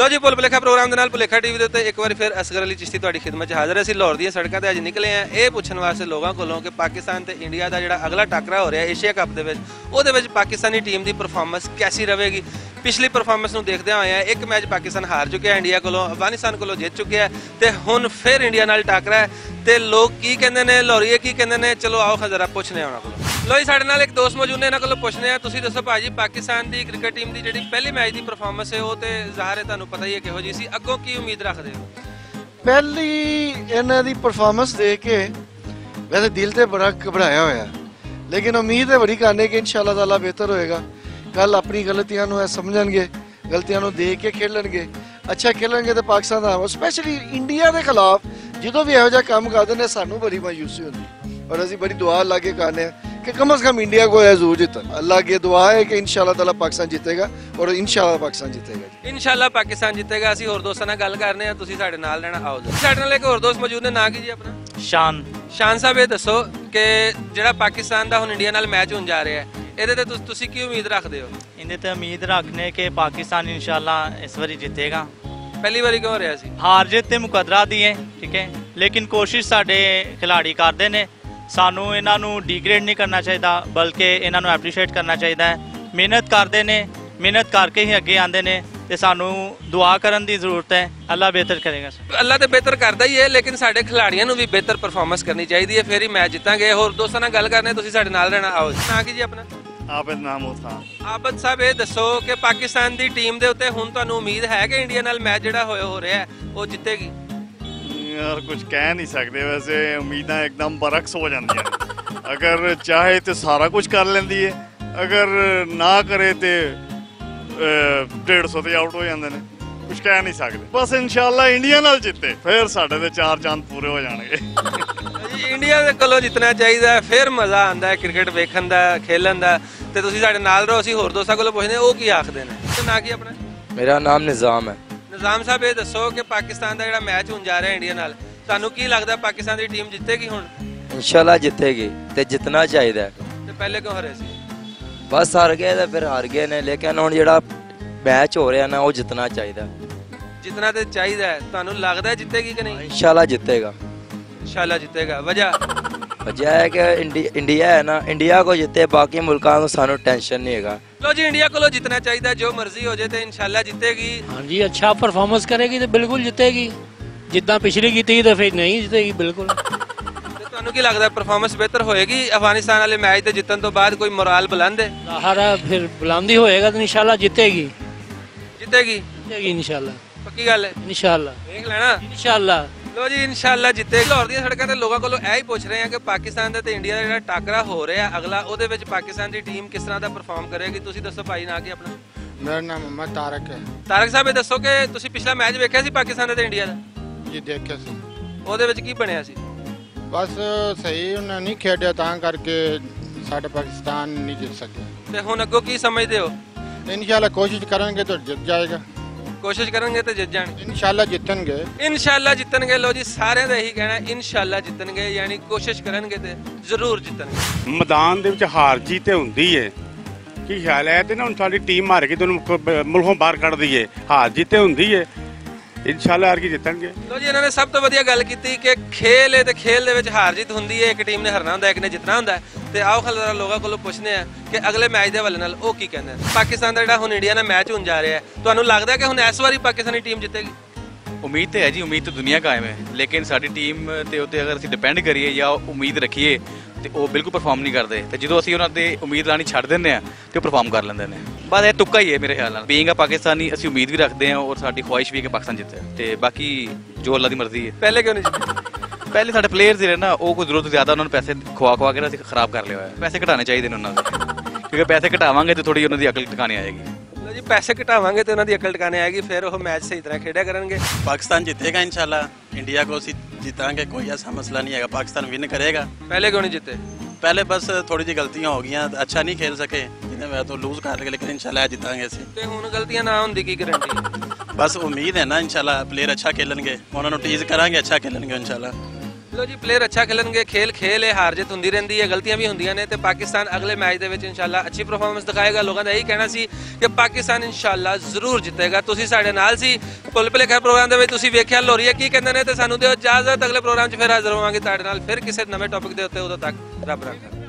लो जी भुल भुलेखा प्रोग्राम के नाल भुलेखा टीवी के उत्ते एक बार फिर असगर अली चिश्ती तुहाडी खिदमत च हाज़र है। असीं लाहौर दी सड़कों ते अज निकले हैं ये पुछण वास्ते लोगों कोलों कि पाकिस्तान ते इंडिया का जिहड़ा अगला टाकरा हो रहा है एशिया कप दे विच उहदे विच पाकिस्तानी टीम की परफॉर्मेंस कैसी रहेगी। पिछली परफॉर्मेंस नूं देखदे होए एक मैच पाकिस्तान हार चुकिया इंडिया कोलों, अफगानिस्तान कोलों जित चुकिया ते हुण फिर इंडिया नाल टाकरा है ते लोग की कहंदे ने, लाहौरीए की कहंदे ने। चलो आओ जरा पुछने उन्हां कोलों। लो जी साडे नाल एक दोस्त मौजूद ने, इन्हां कोलों पुछने आ तुसीं दसो भाजी पाकिस्तान दी क्रिकेट टीम दी जिहड़ी पहली मैच दी परफॉर्मेंस है वो तो ज़ाहिर है तुहानूं पता ही है किहो जी सी, अग्गों की उम्मीद रखदे हो? पहली इन्हां दी परफॉर्मेंस देख के वैसे दिल ते बड़ा घबराया होया, लेकिन उम्मीद है बड़ी करने कि इंशाअल्लाह ताला बेहतर होएगा। कल अपनी गलतियां नूं समझणगे, गलतियां नूं देख के खेलणगे, अच्छा खेलणगे तो पाकिस्तान दा स्पैशली इंडिया के खिलाफ जो भी इहो जिहा काम करदे ने सानूं बड़ी मायूसी होंदी और असीं बड़ी दुआ अल्लाह के करने कि कम से कम इंडिया को जरूर जीतन। अल्लाह की दुआ है कि इंशाअल्लाह ताला पाकिस्तान जीतेगा और इंशाअल्लाह पाकिस्तान जीतेगा। इंशाअल्लाह पाकिस्तान जीतेगा। असीं होर दोस्तां नाल गल करने आ, तुसीं साडे नाल रहना। आओ जी साडे नाल एक होर दोस्त मौजूद ने, नाम की जी अपना? शान। शान साहब ये दसो कि जिहड़ा पाकिस्तान दा हुण इंडिया नाल मैच होण जा रहा है ਇਹਦੇ ਤੇ ਤੁਸੀਂ ਕੀ ਉਮੀਦ ਰੱਖਦੇ ਹੋ? ਇਹਦੇ ਤੇ ਉਮੀਦ ਰੱਖਨੇ ਕਿ ਪਾਕਿस्तान इंशाल्लाह इस बारी जीतेगा। पहली बारी क्यों हो रहा सी? हार जीत ते मुकदरा दी है, ठीक है, लेकिन कोशिश साडे खिलाड़ी करते ने, सानू इन्हां नू डिग्रेड नहीं करना चाहिए बल्कि इन्हां नू एप्रीशिएट करना चाहिए। मेहनत करते ने, मेहनत करके ही अगे आते ने ते सानू दुआ करन दी जरूरत है। अल्लाह बेहतर करेगा। अल्लाह तो बेहतर करता ही है, लेकिन साडे खिलाड़ियों नू भी बेहतर परफॉर्मेंस करनी चाहिए है, फिर ही मैच जीतांगे। होर दोस्तां नाल गल करने, तुसीं साडे नाल रहना। आओ ना की जी अपना? आबिद महमूद खान। आबिद साहब ये दसो कि पाकिस्तान की टीम के उत्ते हुण तुहानूं उम्मीद है कि इंडिया नाल मैच जिहड़ा हो रहा है वो जीतेगी? यार कुछ कह नहीं सकते, वैसे उम्मीदें एकदम बरक्स हो जाती हैं। अगर चाहे तो सारा कुछ कर लेंदी है, अगर ना करे तो 150 ते आउट हो जाते हैं। कुछ कह नहीं सकते, बस इंशाअल्लाह इंडिया नाल जिते फिर साढ़े ते 4 चांद पूरे हो जाएंगे। इंडिया दे कोलों जितना चाहिए फिर मज़ा आता है क्रिकेट वेखण दा, खेलन दा। ते तुसीं साडे नाल रहो, असीं होर दोस्तां कोलों पुछदे ओ की आखदे ने। ते ना की अपना? मेरा नाम निज़ाम है। निज़ाम साहब ये दसो कि पाकिस्तान का जिहड़ा मैच होण जा रहा है इंडिया नाल, तुहानूं की लगदा पाकिस्तान की टीम जीतेगी हुण? इंशाल्लाह जीतेगी ते जितना चाहिए। ते पहले क्यों हारे सी? बस हार गए तो फिर हार गए ने, लेकिन हुण जिहड़ा मैच हो रहा ना वो जितना चाहिए। जितना तो चाहिए है, तुहानूं लगदा है जीतेगी कि नहीं? इंशाल्लाह जीतेगा। इंशाल्लाह जीतेगा। वजह है कि इंडिया है ना, इंडिया को जीते, बाकी मुल्कों को सानू टेंशन नहीं है। लो जी इंडिया को जितना चाहिए, जो मर्जी हो जाए तो इंशाल्लाह जीतेगी। हाँ जी, अच्छा परफॉर्मेंस करेगी तो बिल्कुल जीतेगी, जितना पिछली की थी तो फिर नहीं जीतेगी बिल्कुल। तुहानूं की लगता है परफॉर्मेंस बेहतर होएगी अफगानिस्तान वाले मैच के जितने तो बाद? कोई मोराल बुलंद है? हरा फिर बुलंदी होएगा तो इंशाल्लाह जीतेगी। जीतेगी? जीतेगी इंशाल्लाह, पक्की गल है। इंशाल्लाह देख लेना इंशाल्लाह। लो जी इंशाल्लाह जीतेगी। लाहौर दी सड़कों ते लोगों कोलों यही पूछ रहे हैं कि पाकिस्तान ते इंडिया दा जिहड़ा टाकरा हो रहा है अगला, ਉਹਦੇ ਵਿੱਚ पाकिस्तान की टीम किस तरह का परफॉर्म करेगी? तुसीं दसो भाई ना की अपना? मेरा नाम मोहम्मद तारक है। तारक साहब ये दसो कि तुसीं पिछला मैच वेखिया सी पाकिस्तान ते इंडिया दा? जी देखिया सी। ਉਹਦੇ ਵਿੱਚ ਕੀ ਬਣਿਆ ਸੀ? बस सही उन्हें नहीं खेडिया तां करके साडा पाकिस्तान नहीं जीत सके। ਤੇ ਹੁਣ ਅੱਗੋਂ ਕੀ ਸਮਝਦੇ ਹੋ? इंशाल्लाह कोशिश करेंगे तो जीत जाएगा। कोशिश करेंगे तो जीत जाएंगे। इंशाल्लाह जीतणगे। इंशाल्लाह जीतणगे। लो जी सारे ਦਾ ਇਹੀ ਕਹਿਣਾ इंशाल्लाह जीतणगे, यानी कोशिश करेंगे तो जरूर जीतणगे। मैदान ਦੇ ਵਿੱਚ ਹਾਰ जीत ਤੇ ਹੁੰਦੀ ਹੈ। ਕੀ ਖਿਆਲ ਹੈ ਤੇ ਨਾ ਹੁਣ ਸਾਡੀ ਟੀਮ ਮਾਰ ਕੇ ਤੁਹਾਨੂੰ ਮੁਲਕੋਂ ਬਾਹਰ ਕੱਢ ਦਈਏ, ਹਾਰ जीत ਤੇ ਹੁੰਦੀ ਹੈ। इंशाल्लाह हार के जीतणगे। लो जी इन्होंने सब तो वधिया गल की कि खेल है तो खेल दे विच हार जीत हुंदी है, एक टीम ने हरना हुंदा, एक ने जितना हुंदा है। ते आओ खलरा लोगों कोलों पुछने आ कि अगले मैच दे हवाले नाल ओ की कहंदे ने। पाकिस्तान दा जिहड़ा हुण इंडिया नाल मैच होण जा रहा है, तुहानूं लगदा कि हुण इस बारी पाकिस्तानी टीम जीतेगी? उम्मीद तो है जी, उम्मीद तो दुनिया कायम है, लेकिन साडी टीम ते उत्ते अगर असीं डिपेंड करिए या उम्मीद रखिए तो वो बिल्कुल परफॉर्म नहीं करते। तो जो असीं उन्हां ते उम्मीद लानी छड्ड दिंदे आ तो परफॉर्म कर लेंदे ने। बस ये तुक्का ही है मेरे ख्याल नाल। बीइंग अ पाकिस्तानी असीं उम्मीद भी रखते हैं और साडी ख्वाहिश भी है कि पाकिस्तान जीते, तो बाकी जो अल्लाह दी मर्जी है। पहले क्यों नहीं जीते? पहले साडे प्लेयर्स जेहड़े ना वो कोई जरूरत ज़्यादा उन्होंने पैसे खुआ के ना खराब कर लिया है। पैसे घटाने चाहिए उन्होंने, क्योंकि पैसे घटावांगे तो थोड़ी उन्होंने अकल ठिकाने आएगी। जी पैसे घटावांगे तो उन्होंने अकल ठिकाने आएगी, फिर वो मैच सही तरह खेड़ा करेंगे। पाकिस्तान जीतेगा इंशाल्लाह, इंडिया को जीतांगे, कोई ऐसा मसला नहीं है। पाकिस्तान विन करेगा। पहले क्यों नहीं जीते? पहले बस थोड़ी जी गलतियां हो गई, अच्छा नहीं खेल सके, जिन्हें तो लूज कर गए, लेकिन इंशाल्लाह जीतांगे असीं। ते हुण गलतियां ना होंदी की गारंटी? बस उम्मीद है ना इंशाल्लाह प्लेयर अच्छा खेलणगे, उन्होंने टीज करांगे, अच्छा खेलणगे इंशाल्लाह। ਲੋ ਜੀ ਪਲੇਅਰ ਅੱਛਾ ਖੇਲਣਗੇ ਖੇਲ ਹੈ ਹਾਰ ਜਿੱਤ ਹੁੰਦੀ ਰਹਿੰਦੀ ਹੈ ਗਲਤੀਆਂ ਵੀ ਹੁੰਦੀਆਂ ਨੇ ਤੇ ਪਾਕਿਸਤਾਨ ਅਗਲੇ ਮੈਚ ਦੇ ਵਿੱਚ ਇਨਸ਼ਾਅੱਲਾ ਅੱਛੀ ਪਰਫਾਰਮੈਂਸ ਦਿਖਾਏਗਾ ਲੋਕਾਂ ਦਾ ਇਹੀ ਕਹਿਣਾ ਸੀ ਕਿ ਪਾਕਿਸਤਾਨ ਇਨਸ਼ਾਅੱਲਾ ਜ਼ਰੂਰ ਜਿੱਤੇਗਾ ਤੁਸੀਂ ਸਾਡੇ ਨਾਲ ਸੀ ਭੁੱਲ ਭੁਲੇਖਾ ਪ੍ਰੋਗਰਾਮ ਦੇ ਵਿੱਚ ਤੁਸੀਂ ਵੇਖਿਆ ਲੋਰੀਆ ਕੀ ਕਹਿੰਦੇ ਨੇ ਤੇ ਸਾਨੂੰ ਦਿਓ ਇਜਾਜ਼ਤ ਅਗਲੇ ਪ੍ਰੋਗਰਾਮ 'ਚ ਫਿਰ ਹਾਜ਼ਰ ਹੋਵਾਂਗੇ ਤੁਹਾਡੇ ਨਾਲ ਫਿਰ ਕਿਸੇ ਨਵੇਂ ਟੌਪਿਕ ਦੇ ਉੱਤੇ ਉਦੋਂ ਤੱਕ ਰੱਬ ਰੱਖਾ